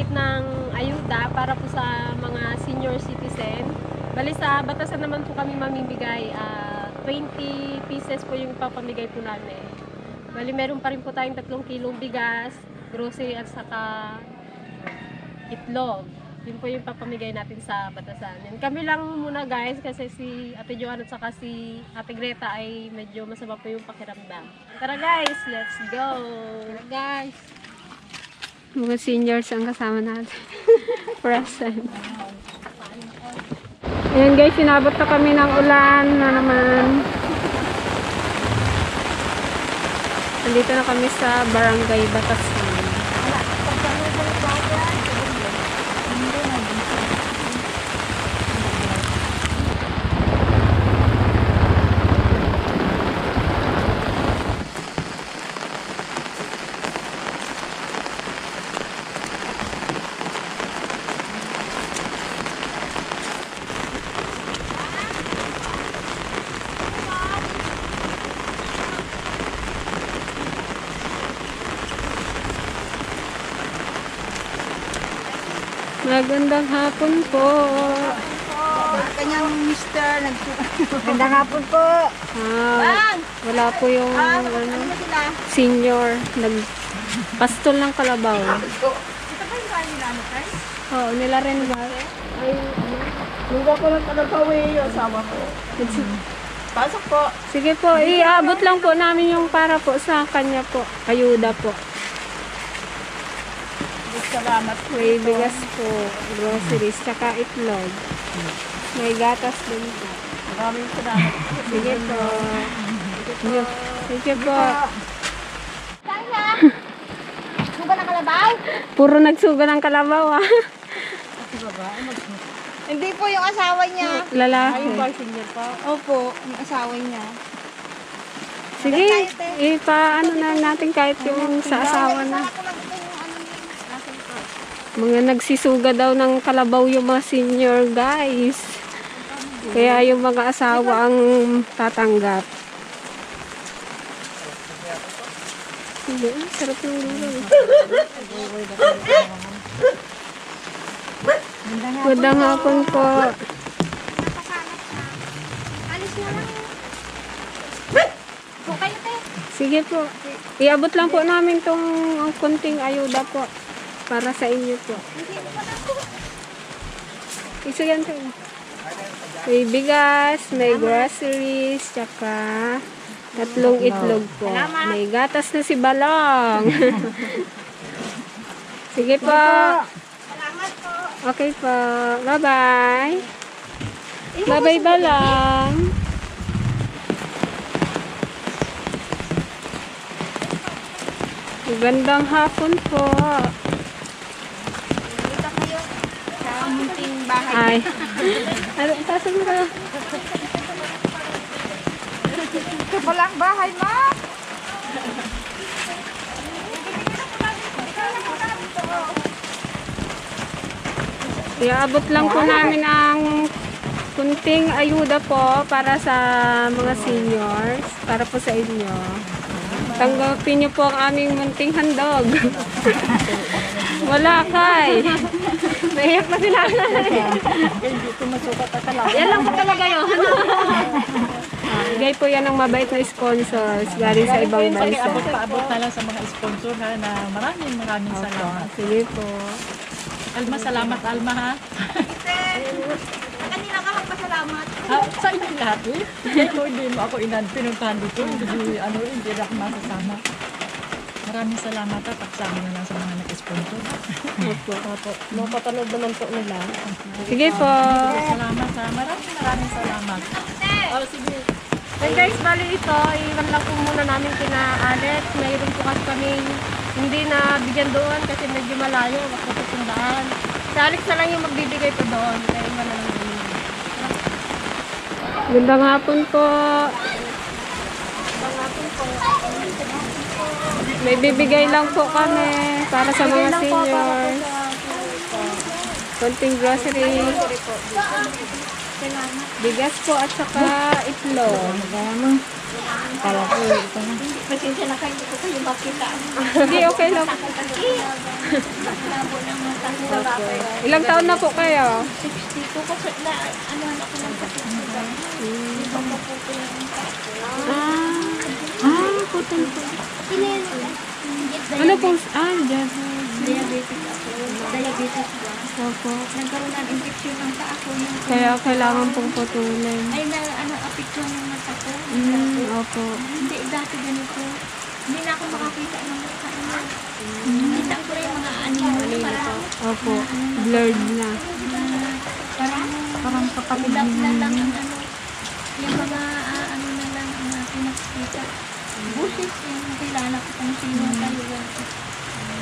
mag-donate ng ayuda para po sa mga senior citizen. Bali sa Batasan naman po kami mamimigay, 20 pieces po yung ipapamigay po namin. Bali meron pa rin po tayong 3 kilong bigas, grocery at saka itlog. Yun po yung papamigay natin sa Batasan. And kami lang muna guys kasi si Ate Joanne at saka si Ate Greta ay medyo masama po yung pakiramdam. Tara guys, let's go! Tara guys! Mga seniors ang kasama natin. Present. Ayan guys, sinabot na kami ng ulan na naman. Nandito na kami sa Barangay Batasan. Magandang hapon po. Kanyang mister Magandang hapon po. Wala po yung senior. Nagpastol ng kalabaw. Ito ba yung kain nila, Tay? Oo, nila rin ba? Ay, luga ko lang kalabaw yung asawa ko. Pasok po. Sige po, iabot lang po namin yung para po sa kanya po. Ayuda po. Salamat po. May bigas po, groceries, tsaka itlog. May gatas din po. Maraming salamat. Sige po. Sige po. Kaya! Suga ng kalabaw? Puro nagsuga ng kalabaw ah. Hindi po yung asawa niya. Lalaki. senior pa? Opo, yung asawa niya. Sige, ipaano na natin kahit yung sa asawa na. Mga nagsisuga daw ng kalabaw yung mga senior guys. Kaya yung mga asawa ang tatanggap. Sige, sarap ng lugaw. Magandang hapon po. Alis na lang. Po kayo, te. Sige po. Iabot lang po namin tong konting ayuda po. Para sa inyo po. Isa yan po. May bigas, may groceries, tsaka 3 itlog po. May gatas na si Balong. Sige po. Salamat po. Okay po. Bye-bye. Bye-bye Balong. Magandang hapon po. Dito kayo sa munting bahay. Ay. Ano, tasok mo ka. Ito pala ang bahay, ma. Iabot lang po namin ang kunting ayuda po para sa mga seniors, para po sa inyo. Tanggapin niyo po ang aming munting handog. Wala kay. Naiyak na sila. Hindi ko masukat at talaga. Yan lang po talaga yun. Bigay po yan ng mabait na sponsors galing sa ibang bansa. Paabot na lang sa mga sponsor ha, na maraming salamat. Sige po. Alma, salamat Alma ha. Kanina ka magpasalamat. Sa inyo lahat eh. Hindi mo ako pinuntahan dito. Hindi ako masasama. Maraming salamat ha. Pagsama na lang sa mga nag-sponsor. Opo. Mapapanood naman po nila. Sige po. Salamat ha. Maraming salamat. Oh, sige. Then guys, bali ito, iwan lang po muna namin kina Alex. Mayroon po kasi kami hindi na bigyan doon kasi medyo malayo, baka tutundaan. Si Alex na lang yung magbibigay po doon, kaya iwan na lang namin. Gandang hapon po. May bibigay lang po kami para sa mga seniors. Konting grocery. Bigas po at saka itlog. Kala ko ito na. Pasensya na kayo, hindi ko kayo makita. Hindi, okay lang. Labo ng mata ko. Ilang taon na po kayo? 62 kasi na ano ako lang sa pagkakas. Ibang maputo lang ang Putol po. Diabetic Ano po? Diyan. ako. Diabetes ba? Opo. Nagkaroon ng infection ng paa ko. Yung, Kaya kailangan pong putulin. ay na ano, apektuhan ng mata ko. Opo. Hindi, dati ganito. Hindi na ako makakita ng mata mo. Kita ko rin yung mga anino. Parang, Opo. Blurred na. parang kapatid na lang ang ano. Yung mga ano na lang ang pinakita. Busis yung kilala ko kung sino talaga.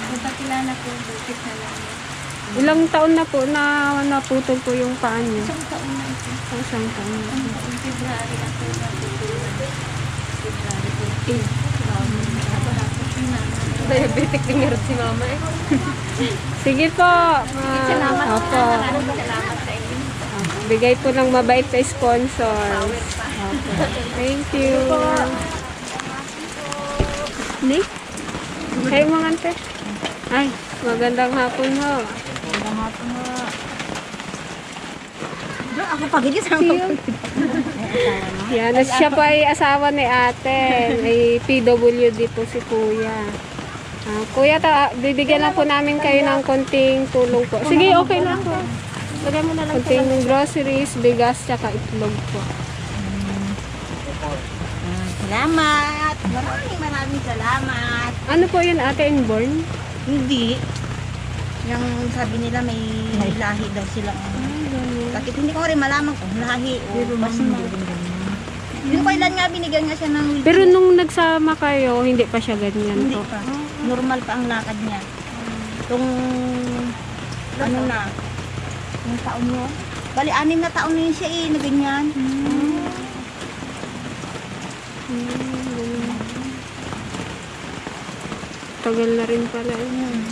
Kung kakilala ko, busis na lang. Ilang taon na po na naputol po yung paa niyo? Isang taon na ito. Isang taon na. Isang taon, February ako natutunan. February 14. Tapos yun na. Diabetic din nga si mama eh. Sige po. Salamat Opo. Salamat sa inyo. Bigay po ng mabait na sponsor. Opo. Thank you. Nick? Kayo mga ante. Ay, magandang hapon ho. Ako pagiging sa Yan, at siya po ay asawa ni ate. Ay PWD po si kuya. Kuya, bibigyan lang po namin kayo ng konting tulong po. Sige, okay lang po. Lagay mo na lang. Konting groceries, bigas, tsaka itlog po. Salamat! Maraming salamat! Ano po yun, ate, inborn? Hindi. Yung sabi nila may lahi daw silang bakit hindi ko rin malaman kung lahi o basma. Yung kailan nga binigyan nga siya ng wheelchair. Pero nung nagsama kayo, hindi pa siya ganyan Hindi po. pa. Normal pa ang lakad niya. Itong ano na, yung taon niya. Bali, 6 na taon na yun siya na ganyan. Tagal na rin pala.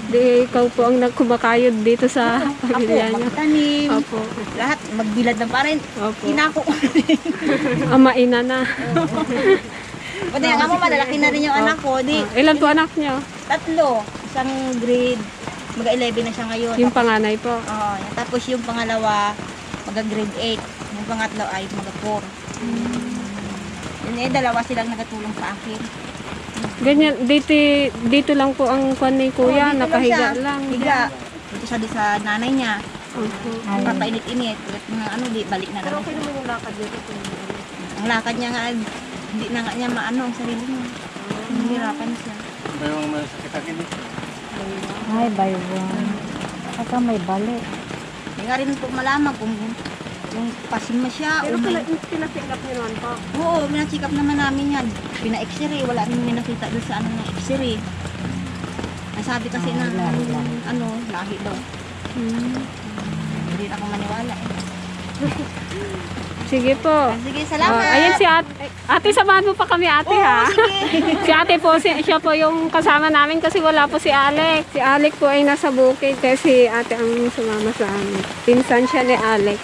Di, ikaw po ang nagkumakayod dito sa pamilya Ako, niyo. magtanim. Opo. Lahat, magbilad na pa rin. Opo. Kinako ko. Amaina na. Pati nga mo, malalaki na rin yung anak ko. Di, Ilan po anak niyo? 3. Isang grade, mag-11 na siya ngayon. Yung panganay po. Oo, tapos yung pangalawa, mag-grade 8. Yung pangatlo ay mag-4. Yun eh, dalawa silang nagatulong sa akin. Ganyan, dito lang po ang kwan ni kuya, Oo, dito nakahiga siya. lang. Higa. Dito siya di sa nanay niya. Opo. Papainit-init. Mga ano, di, balik na lang. Okay naman yung lakad dito. Ang lakad niya nga, hindi na nga niya maano ang sarili niya. Nahihirapan siya. Mayroong may sakit-sakit eh. Ay, baywang. Saka may balik. Hindi nga rin po malaman kung pasima siya. Pero o may- pinasikap niyo naman po. Oo, pina-check up naman namin yan. Pina-x-ray, wala rin may nakita doon sa ano ng x-ray. Nasabi kasi na ano, lahi daw. Hindi na ako maniwala eh. Sige po. Sige, salamat. Ayan si ate. Ate, samahan mo pa kami ate ha. Si ate po, siya po yung kasama namin kasi wala po si Alec. Si Alec po ay nasa bukid kasi ate ang sumama sa amin. Pinsan siya ni Alec.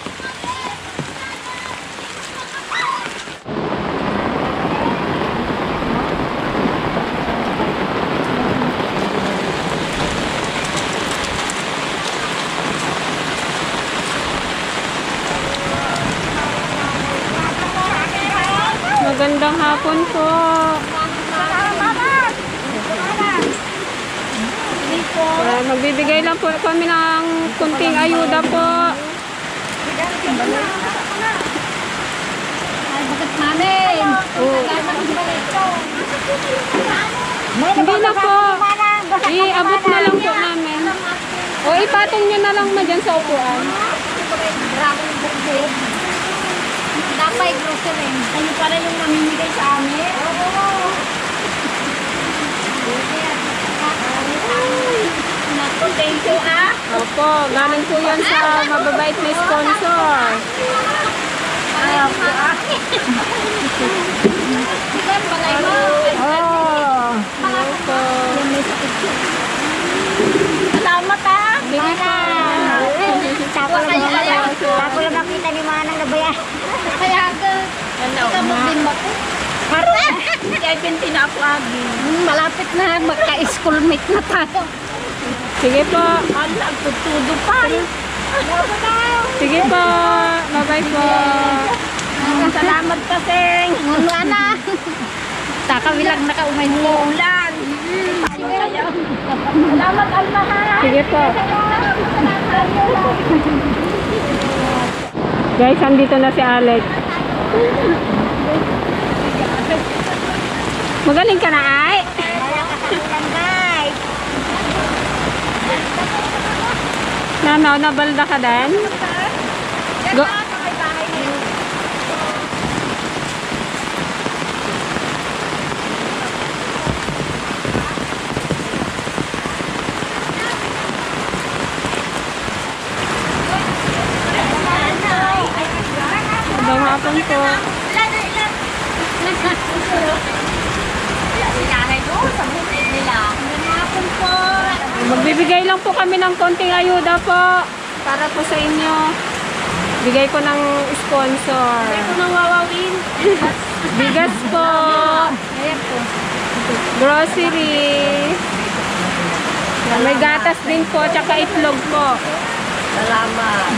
Magandang hapon po. Magbibigay lang po kami ng kunting ayuda po. Bakit namin? Oh. Hindi na po. Iabot na lang po namin. O ipatong nyo na lang na dyan sa upuan. Dapat grocery. Kayo para yung namimigay sa amin? Oo. Naku, thank you ah. Opo, galing po yan sa mababait na sponsor. Ayaw ko ah. Sige, balay mo. Oh, opo. Salamat ah. Sige po. Tako lang nakita ni Manang na bayan. Kaya ka. Ikaw mo din ba po? Harap! Kaya pinti na ako abi. Malapit na magka-schoolmate na tayo. Sige po. Ang nagtutudo pa. Sige po. Bye-bye po. Salamat kasing. Muna na. Takawilang nakaumay mo. Ulan. Salamat ang mahal. Sige po. Guys, andito na si Alex. Magaling ka na, ay? Guys. Nabalda ka din? Go. Magandang hapon po. Magbibigay lang po kami ng konting ayuda po para po sa inyo. Bigay ko ng sponsor. Bigay ko ng wawawin. Bigas po. Grocery. May gatas din po, tsaka itlog po. Salamat.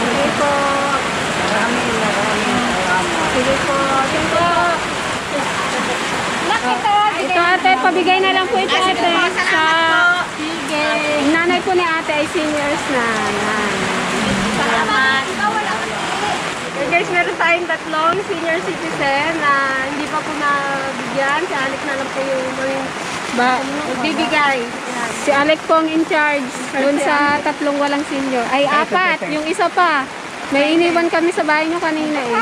Sige po. Maraming salamat. Sige po. Sige po. Ito ate, pabigay na lang po ito ate. Sa nanay po ni ate ay seniors na. Yan. Salamat. Okay guys, meron tayong tatlong senior citizen na hindi pa po nabigyan. Si Alec na lang po yung bibigay. Si Alec po ang in charge dun sa tatlong walang senior. Ay, apat. Yung isa pa. May iniwan kami sa bahay nyo kanina eh.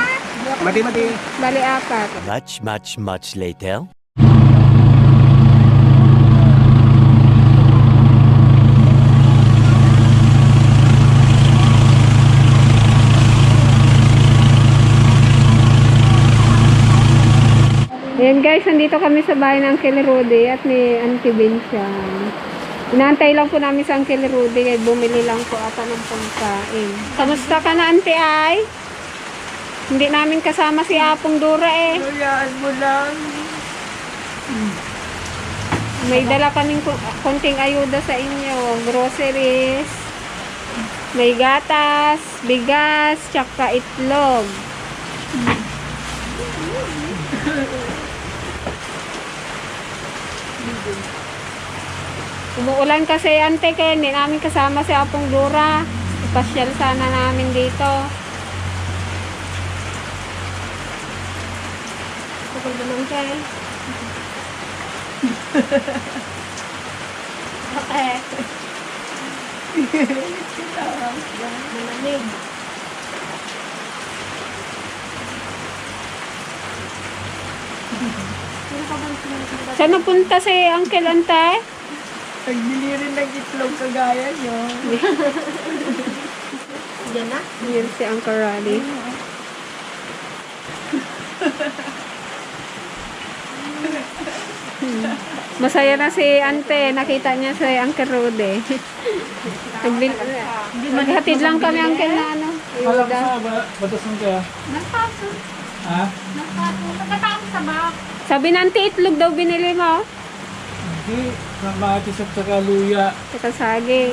Mati. Bali, apat. Much later. Ayan guys, nandito kami sa bahay ng Uncle Rudy at ni Auntie Vincian. Inaantay lang po namin sa Uncle Rudy kaya bumili lang po ata ng pangkain. Kamusta ka na, Auntie ay? Hindi namin kasama si Apong Dura eh. Hayaan mo lang. May dala kaming konting ayuda sa inyo. Groceries, may gatas, bigas, tsaka itlog. Umuulan kasi ante kaya hindi namin kasama si Apong Dura. Ipasyal sana namin dito. Kapag naman kayo. Okay. Malamig. Saan napunta si Uncle Ante? Nagbili rin ng itlog kagaya nyo. Yan na. Yan si Uncle Raleigh. Masaya na si Ante. Nakita niya si Uncle Rudy. Maghatid lang kami Uncle na ano. Walang Ayuda. batas mo kaya? Nagpaso. Ha? Nagpaso. Nagkatapos sa bak. Sabi na Ante, itlog daw binili mo. Hindi. Kamatis at saka luya. Saka saging.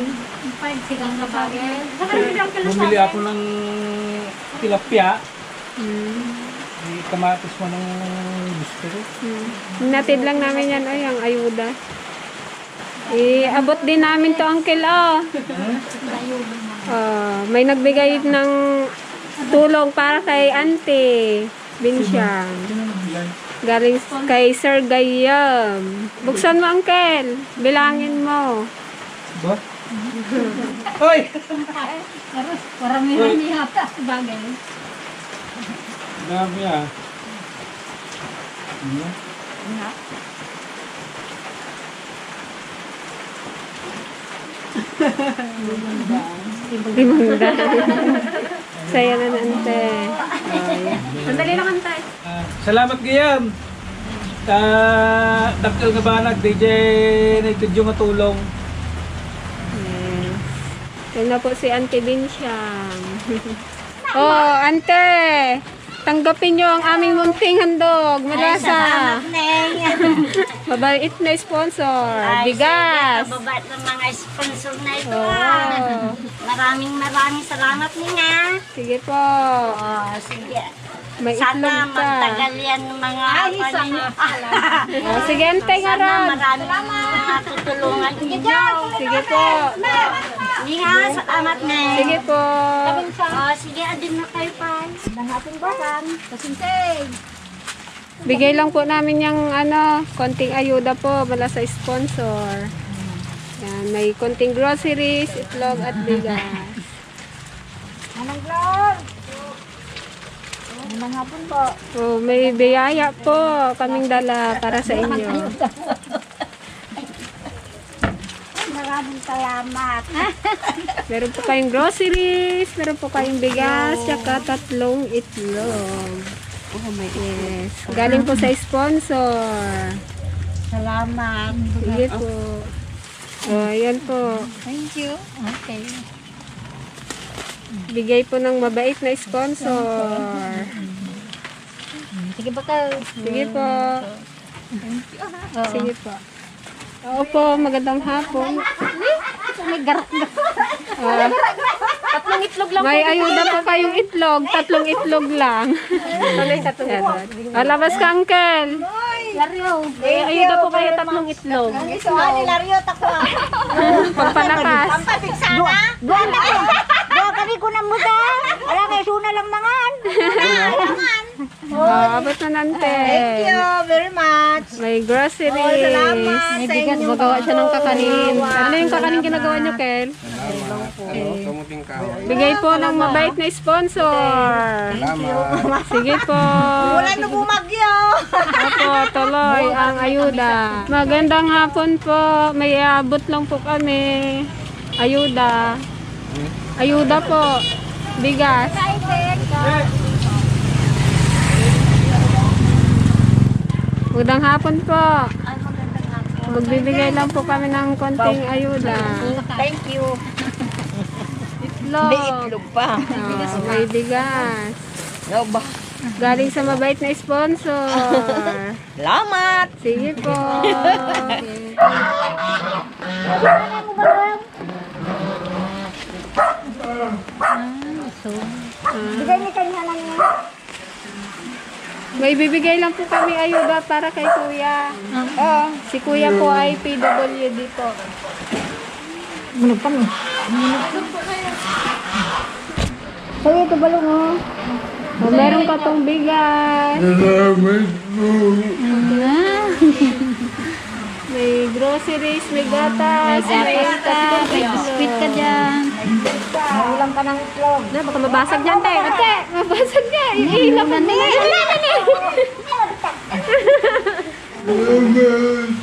5 sigang na bagay. Saka rin ang Bumili ako ng tilapia. Hmm. Kamatis mo ng gusto ko. Natid lang namin yan ay ang ayuda. Abot din namin to Uncle may nagbigay ng tulong para kay Auntie Vincian. Sino nagbigay? Galing kay Sir Gayam. Buksan mo Uncle. Bilangin mo. Ba? Hoy! Parang may yata sa bagay. Dami ah. Ano? Limanda. Saya na Ante. Sandali lang Ante. Salamat gayam. Dakil nga banag, DJ nagtudyo nga tulong. Yes. Yan na po si Auntie Vincian. Oh, Ante! Tanggapin nyo ang aming munting handog. Malasa. Mabait na sponsor. Bigas. Babat ng mga sponsor na ito. Oh, Maraming salamat Ninga. Sige po. Oh, sige. May Sana itlog pa. magtagal yan ng mga paninyo. Oh, sige, ante nga Sana ron. maraming matutulungan ninyo. Sige po. Ninga, salamat na. Sige po. Oh, sige, adin na kayo pa. Nangating bakan. Kasintay. Bigay lang po namin yung konting ayuda po mula sa sponsor. Yan, may konting groceries, itlog at bigas. Anong vlog? Mga hapon po. Oh, may biyaya po kaming dala para sa inyo. Maraming salamat. Meron po kayong groceries, meron po kayong bigas, tsaka 3 itlog. Oh my yes. Galing po sa sponsor. Salamat. Sige po. Oh, ayan po. Thank you. Okay. Bigay po ng mabait na sponsor. Sige ba ka? Sige po. Sige po. Opo, magandang hapon. May garak na. Ah, 3 itlog lang may ayuda po kayong itlog. 3 itlog lang. Alabas ka, Uncle. Lario. May ayuda po kayo 3 itlog. Iso ani Lario tako. Pagpalakas. Papigsana. Duan na ko. Duan kami ko nang muda. Ala kay suna lang mangan. Abot na nante. Thank you very much. May groceries. May bigas. Magawa siya ng kakanin. Ano yung kakanin ginagawa niyo, Kel? Bigay po ng mabait na sponsor. Sige po. Wala na bumagyo. Opo, tuloy ang ayuda. Magandang hapon po. May abot lang po kami. Ayuda. Ayuda po. Bigas. Magandang hapon po. Magbibigay lang po kami ng konting ayuda. Thank you. Itlog. Itlog pa. Oh, may bigas. No ba? Galing sa mabait na sponsor. Salamat. Sige po. Bigay ni kanya na niya. May bibigay lang po kami ayuda para kay Kuya. Si Kuya po ay PWD po. Munog pa ni. So ito balong oh. O, meron ka tong bigas. May groceries, may gatas, may Sweet ka dyan. Ulam ka ng itlog. Na, baka mabasag dyan, te. Ate, mabasag ka. Iilang ka na.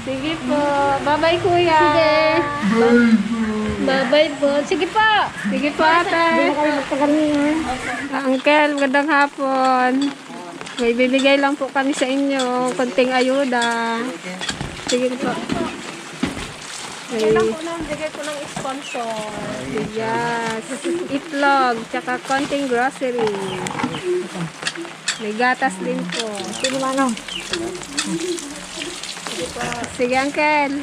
Sige po. Bye-bye, Kuya. Bye-bye po. Sige po. Sige po, ate. Uncle, magandang hapon. May bibigay lang po kami sa inyo. Konting ayuda. Sige po. May Bigay ko ng sponsor. bigas, itlog, tsaka konting grocery. May gatas din po. Sino mano? Sige, Uncle.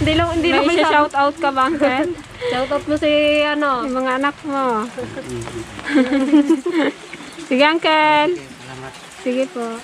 Hindi lang May shout out ka ba, Uncle? Shoutout mo si Yung mga anak mo. Sige, Uncle. Sige po.